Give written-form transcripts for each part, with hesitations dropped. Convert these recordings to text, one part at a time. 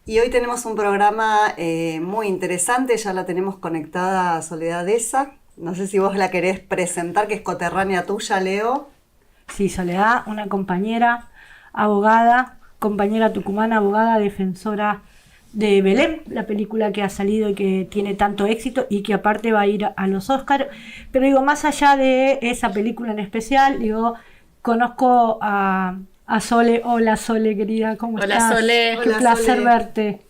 Y hoy tenemos un programa muy interesante, ya la tenemos conectada a Soledad Esa. No sé si vos la querés presentar, que es coterránea tuya, Leo. Sí, Soledad, una compañera, abogada, compañera tucumana, abogada, defensora de Belén, la película que ha salido y que tiene tanto éxito y que aparte va a ir a los Oscars. Pero digo, más allá de esa película en especial, digo, conozco a Sole. Hola Sole, querida, ¿cómo Hola estás? Sole. Qué Hola, placer Sole. verte.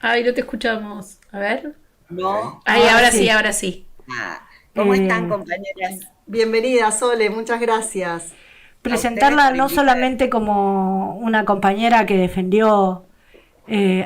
Ay, no te escuchamos. A ver. No. Ay, Ahora ahora sí, sí. ahora sí. ¿Cómo están, Eh, compañeras? Bienvenida, Sole, muchas gracias. A ustedes Presentarla por no invitarme. solamente como una compañera que defendió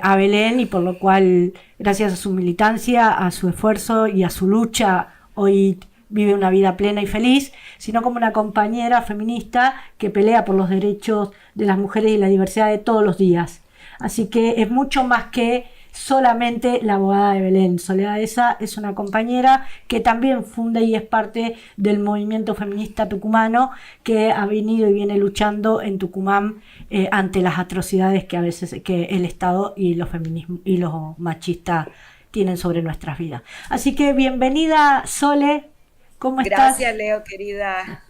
a Belén y por lo cual, gracias a su militancia, a su esfuerzo y a su lucha, hoy vive una vida plena y feliz, sino como una compañera feminista que pelea por los derechos de las mujeres y la diversidad de todos los días. Así que es mucho más que solamente la abogada de Belén. Soledad Esa es una compañera que también funda y es parte del movimiento feminista tucumano que ha venido y viene luchando en Tucumán ante las atrocidades que a veces que el Estado y los feminismos y los machistas tienen sobre nuestras vidas. Así que bienvenida, Sole, ¿cómo estás? Gracias, Leo, querida.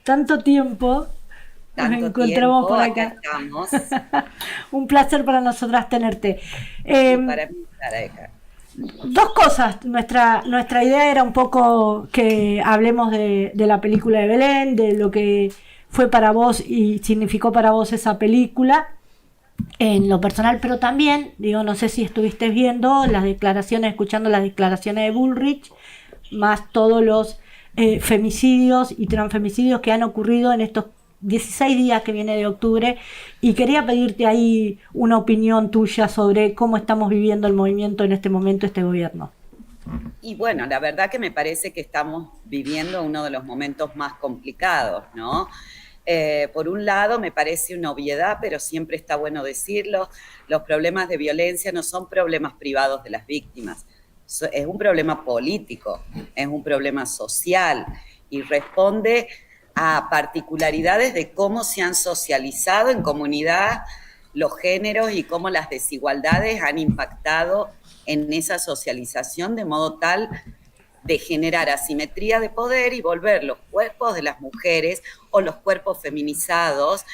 Tanto tiempo, nos Tanto encontramos tiempo, por acá acá. estamos. Un placer para nosotras tenerte. Y Eh, para mí estar acá. Dos cosas. Nuestra idea era un poco que hablemos de la película de Belén, de lo que fue para vos y significó para vos esa película en lo personal, pero también, digo, no sé si estuviste viendo las declaraciones, escuchando las declaraciones de Bullrich, más todos los femicidios y transfemicidios que han ocurrido en estos 16 días que viene de octubre, y quería pedirte ahí una opinión tuya sobre cómo estamos viviendo el movimiento en este momento, este gobierno. Y bueno, la verdad que me parece que estamos viviendo uno de los momentos más complicados, ¿no? Por un lado, me parece una obviedad, pero siempre está bueno decirlo, los problemas de violencia no son problemas privados de las víctimas, es un problema político, es un problema social y responde a particularidades de cómo se han socializado en comunidad los géneros y cómo las desigualdades han impactado en esa socialización de modo tal de generar asimetría de poder y volver los cuerpos de las mujeres o los cuerpos feminizados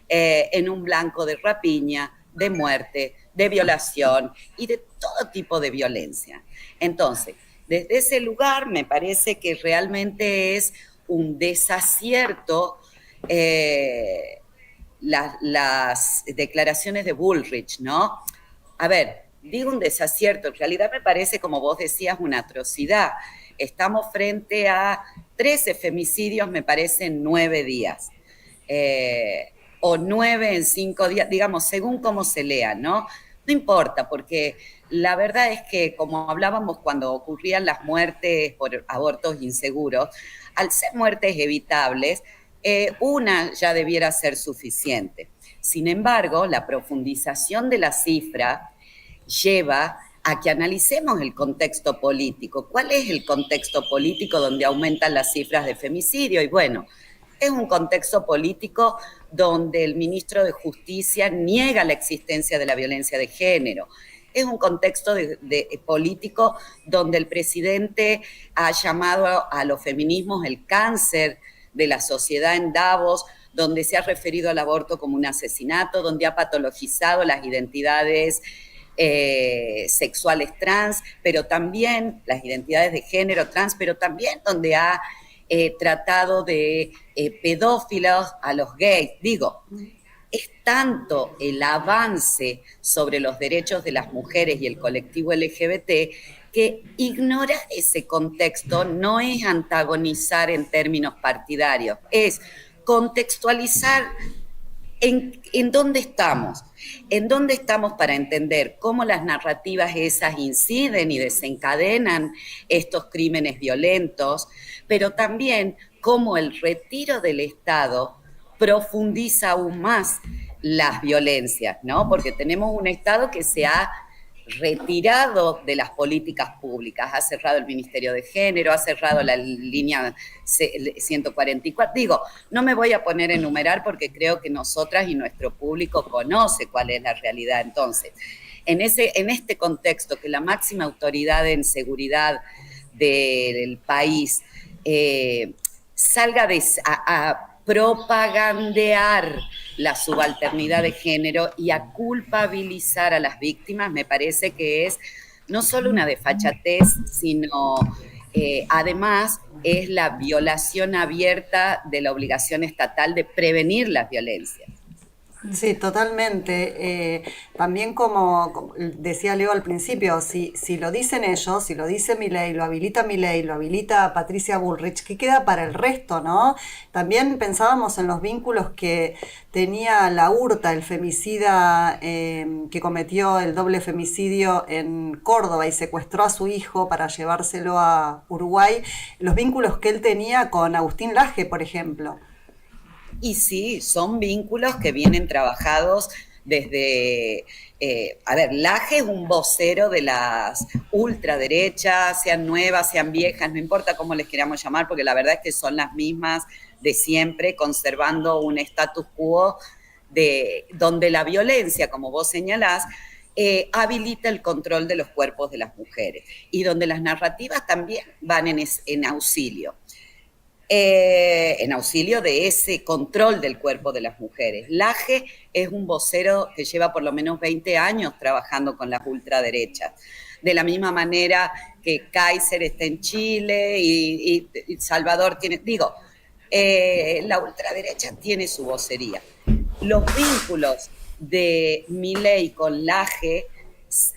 en un blanco de rapiña, de muerte, de violación y de todo tipo de violencia. Entonces, desde ese lugar me parece que realmente es un desacierto las declaraciones de Bullrich, ¿no? A ver, digo un desacierto, en realidad me parece, como vos decías, una atrocidad. Estamos frente a 13 femicidios, me parece, en 9 días. O 9 en 5 días, digamos, según cómo se lea, ¿no? No importa, porque la verdad es que, como hablábamos cuando ocurrían las muertes por abortos inseguros, al ser muertes evitables, una ya debiera ser suficiente. Sin embargo, la profundización de la cifra lleva a que analicemos el contexto político. ¿Cuál es el contexto político donde aumentan las cifras de femicidio? Y bueno, es un contexto político donde el ministro de Justicia niega la existencia de la violencia de género. Es un contexto político donde el presidente ha llamado a los feminismos el cáncer de la sociedad en Davos, donde se ha referido al aborto como un asesinato, donde ha patologizado las identidades sexuales trans, pero también las identidades de género trans, pero también donde ha tratado de pedófilos a los gays. Digo, es tanto el avance sobre los derechos de las mujeres y el colectivo LGBT que ignorar ese contexto no es antagonizar en términos partidarios, es contextualizar en dónde estamos para entender cómo las narrativas esas inciden y desencadenan estos crímenes violentos, pero también cómo el retiro del Estado profundiza aún más las violencias, ¿no? Porque tenemos un Estado que se ha retirado de las políticas públicas, ha cerrado el Ministerio de Género, ha cerrado la línea 144. Digo, no me voy a poner a enumerar porque creo que nosotras y nuestro público conoce cuál es la realidad. Entonces, en este contexto que la máxima autoridad en seguridad del país salga a propagandear la subalternidad de género y a culpabilizar a las víctimas, me parece que es no solo una desfachatez, sino además es la violación abierta de la obligación estatal de prevenir las violencias. Sí, totalmente. También como decía Leo al principio, si lo dicen ellos, si lo dice Milei, lo habilita Patricia Bullrich, ¿qué queda para el resto, no? También pensábamos en los vínculos que tenía la Hurta, el femicida que cometió el doble femicidio en Córdoba y secuestró a su hijo para llevárselo a Uruguay, los vínculos que él tenía con Agustín Laje, por ejemplo. Y sí, son vínculos que vienen trabajados desde... Laje es un vocero de las ultraderechas, sean nuevas, sean viejas, no importa cómo les queramos llamar, porque la verdad es que son las mismas de siempre, conservando un status quo donde la violencia, como vos señalás, habilita el control de los cuerpos de las mujeres y donde las narrativas también van en auxilio. En auxilio de ese control del cuerpo de las mujeres. Laje es un vocero que lleva por lo menos 20 años trabajando con las ultraderechas. De la misma manera que Kaiser está en Chile y Salvador tiene... la ultraderecha tiene su vocería. Los vínculos de Milei con Laje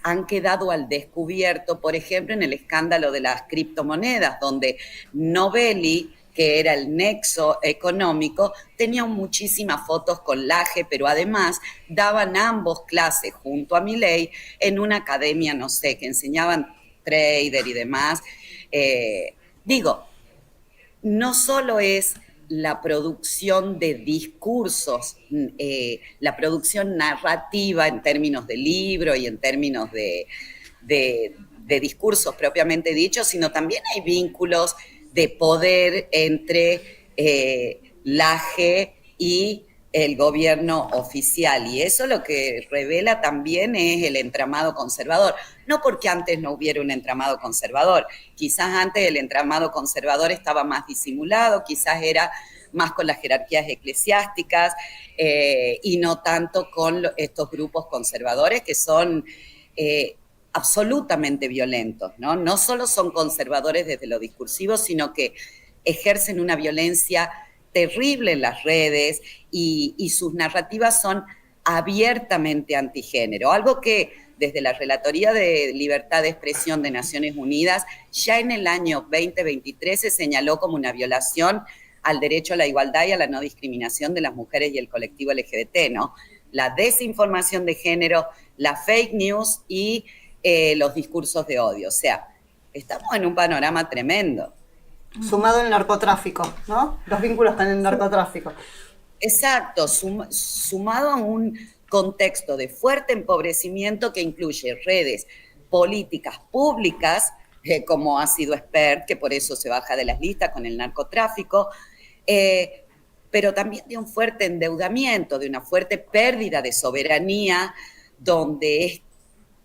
han quedado al descubierto, por ejemplo, en el escándalo de las criptomonedas, donde Novelli, que era el nexo económico, tenían muchísimas fotos con Laje, pero además daban ambos clases junto a Milei en una academia, no sé, que enseñaban trader y demás. No solo es la producción de discursos, la producción narrativa en términos de libro y en términos de discursos propiamente dichos, sino también hay vínculos de poder entre Laje y el gobierno oficial. Y eso lo que revela también es el entramado conservador. No porque antes no hubiera un entramado conservador. Quizás antes el entramado conservador estaba más disimulado, quizás era más con las jerarquías eclesiásticas y no tanto con estos grupos conservadores que son... absolutamente violentos, ¿no? No solo son conservadores desde lo discursivo, sino que ejercen una violencia terrible en las redes y sus narrativas son abiertamente antigénero, algo que desde la Relatoría de Libertad de Expresión de Naciones Unidas ya en el año 2023 se señaló como una violación al derecho a la igualdad y a la no discriminación de las mujeres y el colectivo LGBT, ¿no? La desinformación de género, la fake news y los discursos de odio. O sea, estamos en un panorama tremendo. Sumado el narcotráfico, ¿no? Los vínculos con el narcotráfico. Exacto, sumado a un contexto de fuerte empobrecimiento que incluye redes políticas públicas, como ha sido Spert, que por eso se baja de las listas con el narcotráfico, pero también de un fuerte endeudamiento, de una fuerte pérdida de soberanía, donde es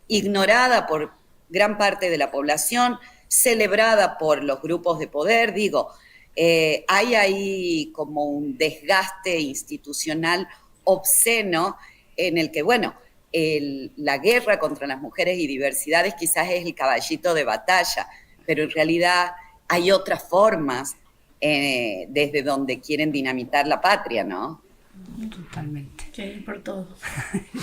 ignorada por gran parte de la población, celebrada por los grupos de poder. Hay ahí como un desgaste institucional obsceno en el que, la guerra contra las mujeres y diversidades quizás es el caballito de batalla, pero en realidad hay otras formas desde donde quieren dinamitar la patria, ¿no? Totalmente. Vienen por todo.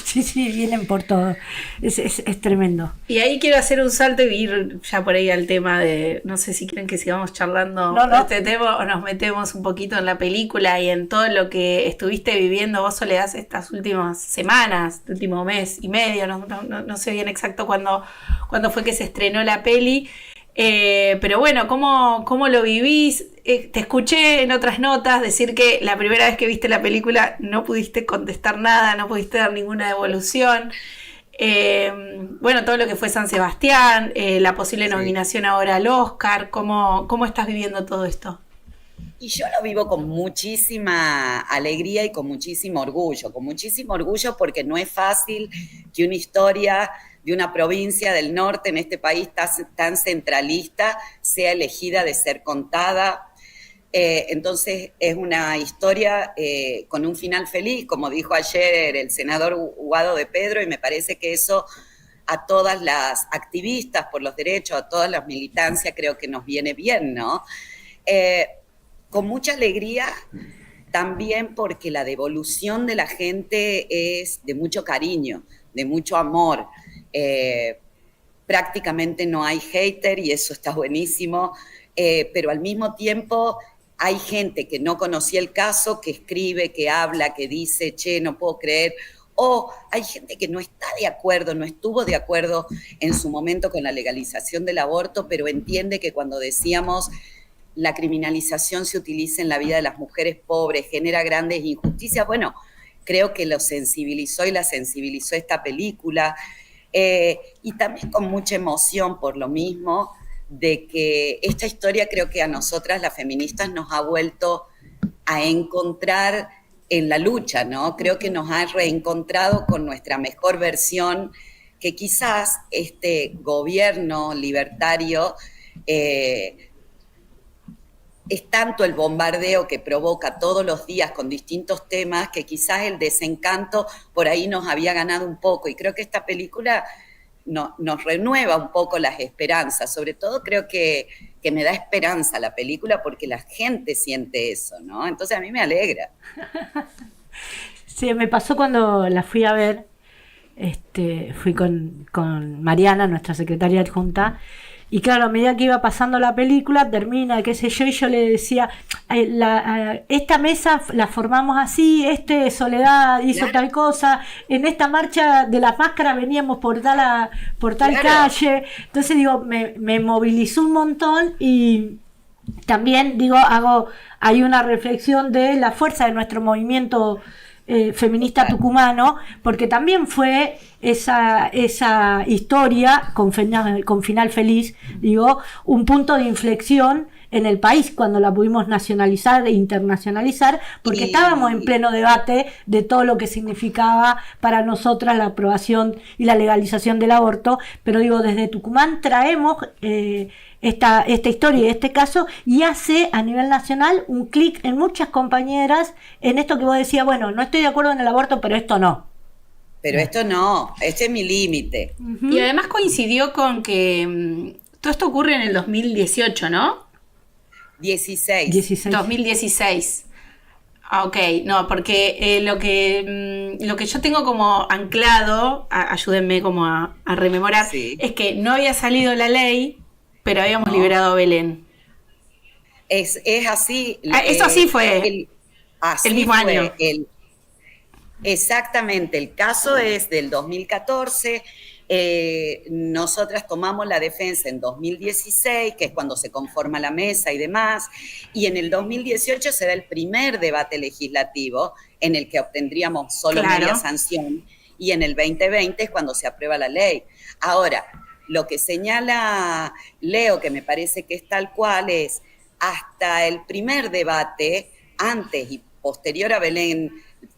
Sí, vienen por todo. Es tremendo. Y ahí quiero hacer un salto y ir ya por ahí al tema de, no sé si quieren que sigamos charlando de este tema o nos metemos un poquito en la película y en todo lo que estuviste viviendo vos, Soledad, estas últimas semanas, el último mes y medio, no sé bien exacto cuándo fue que se estrenó la peli. Pero bueno, ¿cómo lo vivís? Te escuché en otras notas decir que la primera vez que viste la película no pudiste contestar nada, no pudiste dar ninguna devolución. Todo lo que fue San Sebastián, la posible nominación ahora al Oscar, ¿cómo estás viviendo todo esto? Y yo lo vivo con muchísima alegría y con muchísimo orgullo porque no es fácil que una historia de una provincia del norte en este país tan centralista sea elegida de ser contada. Entonces es una historia con un final feliz, como dijo ayer el senador Guado de Pedro, y me parece que eso a todas las activistas por los derechos, a todas las militancias, creo que nos viene bien, ¿no? Con mucha alegría también porque la devolución de la gente es de mucho cariño, de mucho amor. Prácticamente no hay hater y eso está buenísimo, pero al mismo tiempo hay gente que no conocía el caso, que escribe, que habla, que dice, che, no puedo creer, o hay gente que no está de acuerdo, no estuvo de acuerdo en su momento con la legalización del aborto, pero entiende que cuando decíamos la criminalización se utiliza en la vida de las mujeres pobres, genera grandes injusticias, bueno, creo que lo sensibilizó y la sensibilizó esta película, y también con mucha emoción por lo mismo, de que esta historia creo que a nosotras las feministas nos ha vuelto a encontrar en la lucha, ¿no? Creo que nos ha reencontrado con nuestra mejor versión, que quizás este gobierno libertario es tanto el bombardeo que provoca todos los días con distintos temas, que quizás el desencanto por ahí nos había ganado un poco, y creo que esta película nos renueva un poco las esperanzas, sobre todo creo que me da esperanza la película porque la gente siente eso, ¿no? Entonces a mí me alegra. Sí, me pasó cuando la fui a ver, fui con Mariana, nuestra secretaria adjunta, y claro, a medida que iba pasando la película, termina, qué sé yo, y yo le decía, esta mesa la formamos así, Soledad hizo tal cosa, en esta marcha de las máscaras veníamos por tal calle. Entonces digo, me movilizó un montón, y también digo, hay una reflexión de la fuerza de nuestro movimiento feminista tucumano, porque también fue esa historia con final feliz, digo, un punto de inflexión en el país cuando la pudimos nacionalizar e internacionalizar, porque estábamos en pleno debate de todo lo que significaba para nosotras la aprobación y la legalización del aborto, pero digo, desde Tucumán traemos esta historia y este caso, y hace a nivel nacional un clic en muchas compañeras en esto que vos decías, bueno, no estoy de acuerdo en el aborto, pero esto no. Pero esto no, este es mi límite. Uh-huh. Y además coincidió con que todo esto ocurre en el 2018, ¿no? 16. 2016. Ok, no, porque lo que yo tengo como anclado, ayúdenme como a rememorar, sí, es que no había salido la ley, pero habíamos liberado a Belén. Es así. Eso así fue el mismo año. Exactamente, el caso es del 2014, nosotras tomamos la defensa en 2016, que es cuando se conforma la mesa y demás, y en el 2018 se da el primer debate legislativo en el que obtendríamos solo media sanción, y en el 2020 es cuando se aprueba la ley. Ahora, lo que señala Leo, que me parece que es tal cual, es hasta el primer debate, antes y posterior a Belén,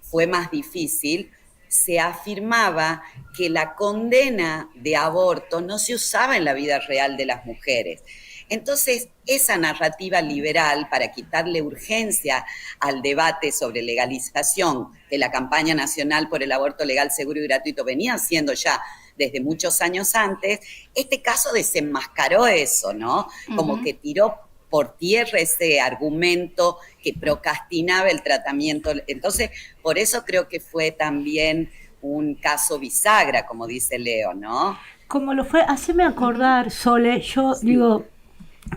fue más difícil, se afirmaba que la condena de aborto no se usaba en la vida real de las mujeres. Entonces, esa narrativa liberal, para quitarle urgencia al debate sobre legalización de la campaña nacional por el aborto legal, seguro y gratuito, venía haciendo ya desde muchos años antes, este caso desenmascaró eso, ¿no? Como que tiró por tierra ese argumento que procrastinaba el tratamiento. Entonces, por eso creo que fue también un caso bisagra, como dice Leo, ¿no? Como lo fue, haceme acordar, Sole, yo digo,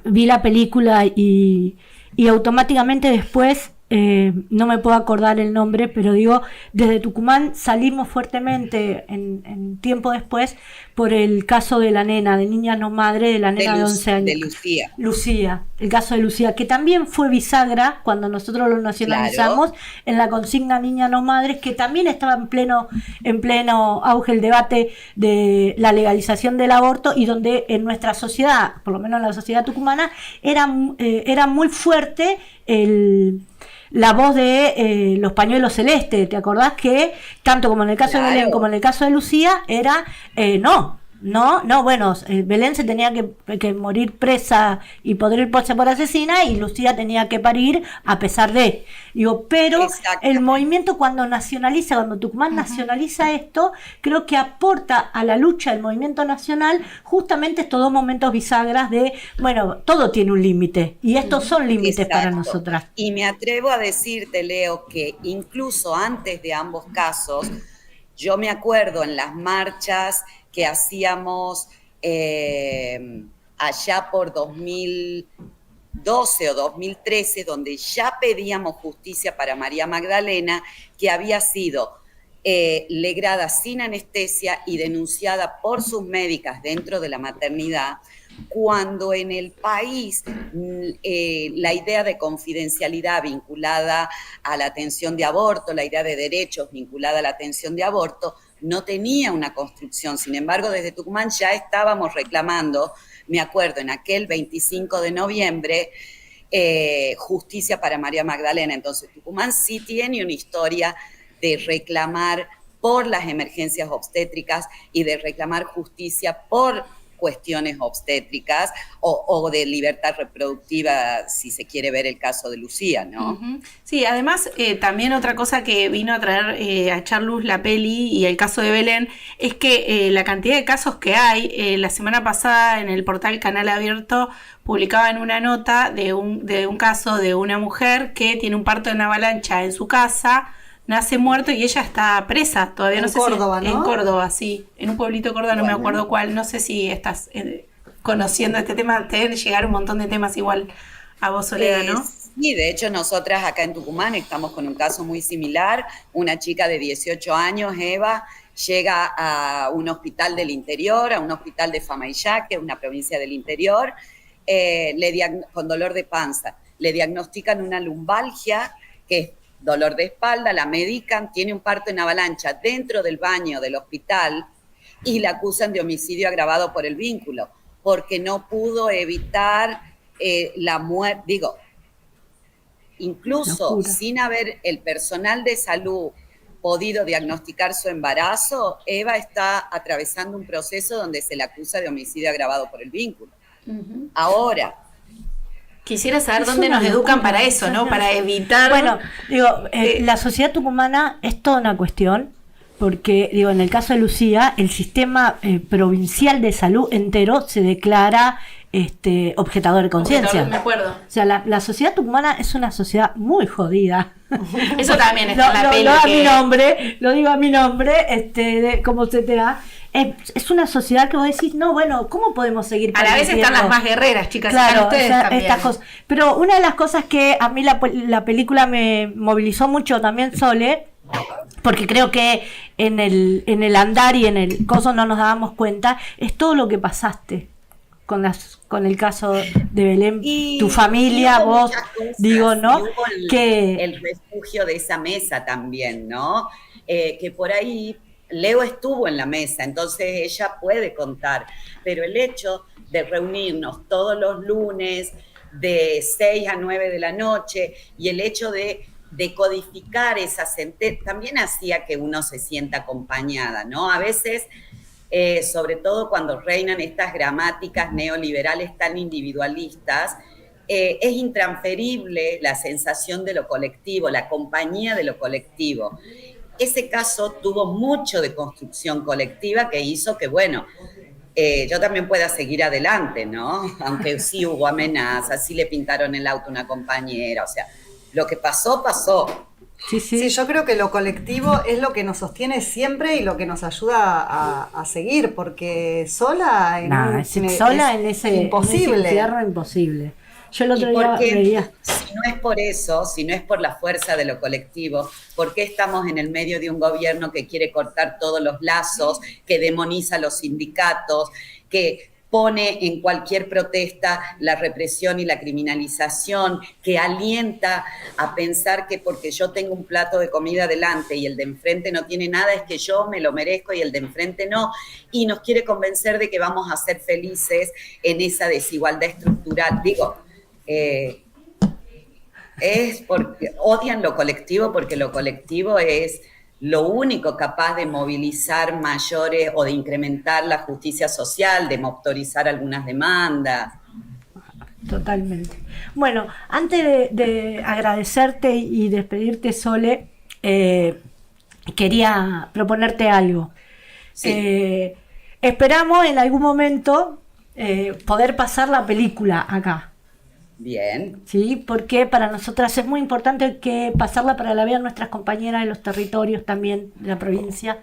vi la película y automáticamente después, no me puedo acordar el nombre, pero digo, desde Tucumán salimos fuertemente en tiempo después por el caso de la nena, de Niña No Madre, de la nena de 11 años. De Lucía. Lucía, el caso de Lucía, que también fue bisagra cuando nosotros lo nacionalizamos, en la consigna Niña No Madre, que también estaba en pleno auge el debate de la legalización del aborto, y donde en nuestra sociedad, por lo menos en la sociedad tucumana, era muy fuerte la voz de los pañuelos celestes. ¿Te acordás que tanto como en el caso de Belén como en el caso de Lucía era no, No, bueno, Belén se tenía que morir presa y podrir por asesina, y Lucía tenía que parir a pesar de. Digo, pero el movimiento cuando Tucumán nacionaliza esto, creo que aporta a la lucha del movimiento nacional justamente estos dos momentos bisagras de, bueno, todo tiene un límite, y estos son límites para nosotras. Y me atrevo a decirte, Leo, que incluso antes de ambos casos, yo me acuerdo en las marchas que hacíamos allá por 2012 o 2013, donde ya pedíamos justicia para María Magdalena, que había sido legrada sin anestesia y denunciada por sus médicas dentro de la maternidad, cuando en el país la idea de confidencialidad vinculada a la atención de aborto, la idea de derechos vinculada a la atención de aborto, no tenía una construcción. Sin embargo, desde Tucumán ya estábamos reclamando, me acuerdo, en aquel 25 de noviembre, justicia para María Magdalena. Entonces, Tucumán sí tiene una historia de reclamar por las emergencias obstétricas y de reclamar justicia por cuestiones obstétricas o de libertad reproductiva, si se quiere ver el caso de Lucía, ¿no? Uh-huh. Sí, además también otra cosa que vino a traer a echar luz la peli y el caso de Belén es que la cantidad de casos que hay, la semana pasada en el portal Canal Abierto publicaban una nota de un caso de una mujer que tiene un parto en avalancha en su casa, nace muerto y ella está presa, todavía no sé Córdoba, si... ¿no? En Córdoba, sí, en un pueblito de Córdoba, no me acuerdo cuál, no sé si estás conociendo este tema, te deben llegar un montón de temas igual a vos, Soledad, ¿no? Sí, de hecho nosotras acá en Tucumán estamos con un caso muy similar, una chica de 18 años, Eva, llega a un hospital del interior, a un hospital de Famaillá, que es una provincia del interior, con dolor de panza, le diagnostican una lumbalgia, que es dolor de espalda, la medican, tiene un parto en avalancha dentro del baño del hospital y la acusan de homicidio agravado por el vínculo, porque no pudo evitar la muerte. Digo, incluso sin haber el personal de salud podido diagnosticar su embarazo, Eva está atravesando un proceso donde se la acusa de homicidio agravado por el vínculo. Uh-huh. Ahora, quisiera saber dónde nos educan para eso, ¿no? Para evitar... Bueno, digo, la sociedad tucumana es toda una cuestión, porque, digo, en el caso de Lucía, el sistema provincial de salud entero se declara objetador de conciencia. Me acuerdo. O sea, la sociedad tucumana es una sociedad muy jodida. Eso también está en la peli. Lo digo a mi nombre, como se te da. Es una sociedad que vos decís, no, bueno, ¿cómo podemos seguir permitiendo? A la vez están las más guerreras, chicas. Claro, ustedes también. Estas cosas. Pero una de las cosas que a mí la película me movilizó mucho también, Sole, porque creo que en el andar y en el coso no nos dábamos cuenta, es todo lo que pasaste con el caso de Belén, tu familia, vos, digo, ¿no? El refugio de esa mesa también, ¿no? Que por ahí Leo estuvo en la mesa, entonces ella puede contar, pero el hecho de reunirnos todos los lunes de 6 a 9 de la noche y el hecho de decodificar esa sentencia también hacía que uno se sienta acompañada, ¿no? A veces, sobre todo cuando reinan estas gramáticas neoliberales tan individualistas, es intransferible la sensación de lo colectivo, la compañía de lo colectivo. Ese caso tuvo mucho de construcción colectiva que hizo que, bueno, yo también pueda seguir adelante, ¿no? Aunque sí hubo amenazas, sí le pintaron el auto a una compañera, o sea, lo que pasó, pasó. Sí, yo creo que lo colectivo es lo que nos sostiene siempre y lo que nos ayuda a seguir, porque sola en ese encierro imposible. Yo el otro día veía. Si no es por eso, si no es por la fuerza de lo colectivo, ¿por qué estamos en el medio de un gobierno que quiere cortar todos los lazos, que demoniza a los sindicatos, que pone en cualquier protesta la represión y la criminalización, que alienta a pensar que porque yo tengo un plato de comida delante y el de enfrente no tiene nada, es que yo me lo merezco y el de enfrente no, y nos quiere convencer de que vamos a ser felices en esa desigualdad estructural? Digo, es porque odian lo colectivo, porque lo colectivo es lo único capaz de movilizar mayores o de incrementar la justicia social, de motorizar algunas demandas. Totalmente. Bueno, antes de agradecerte y despedirte, Sole, quería proponerte algo. Sí. Esperamos en algún momento poder pasar la película acá. Bien. Sí, porque para nosotras es muy importante que pasarla para la vean nuestras compañeras de los territorios también de la provincia,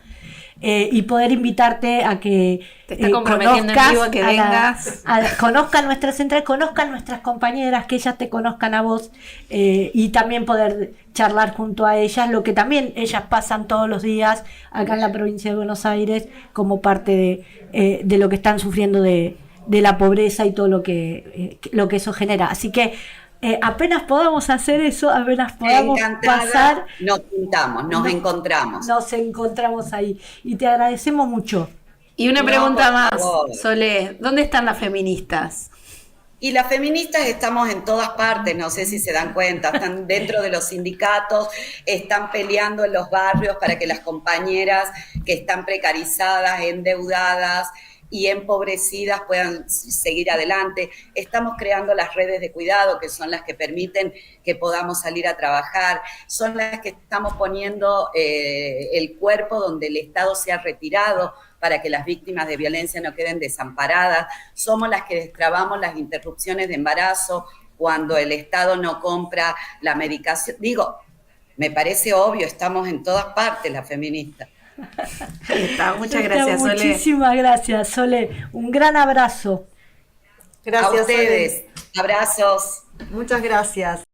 y poder invitarte a que te está comprometiendo en vivo, que vengas, conozcan nuestras centrales, conozcan nuestras compañeras, que ellas te conozcan a vos, y también poder charlar junto a ellas lo que también ellas pasan todos los días acá en la provincia de Buenos Aires como parte de lo que están sufriendo de la pobreza y todo lo que eso genera. Así que apenas podamos hacer eso, apenas podamos pasar, nos juntamos, nos encontramos. Nos encontramos ahí. Y te agradecemos mucho. Y una pregunta más, Sole, ¿dónde están las feministas? Y las feministas estamos en todas partes, no sé si se dan cuenta, están dentro de los sindicatos, están peleando en los barrios para que las compañeras que están precarizadas, endeudadas y empobrecidas puedan seguir adelante. Estamos creando las redes de cuidado, que son las que permiten que podamos salir a trabajar, son las que estamos poniendo el cuerpo donde el Estado se ha retirado para que las víctimas de violencia no queden desamparadas, somos las que destrabamos las interrupciones de embarazo cuando el Estado no compra la medicación. Digo, me parece obvio, estamos en todas partes las feministas. Muchas gracias, Sole. Muchísimas gracias, Sole. Un gran abrazo. Gracias a ustedes. Sole. Abrazos. Muchas gracias.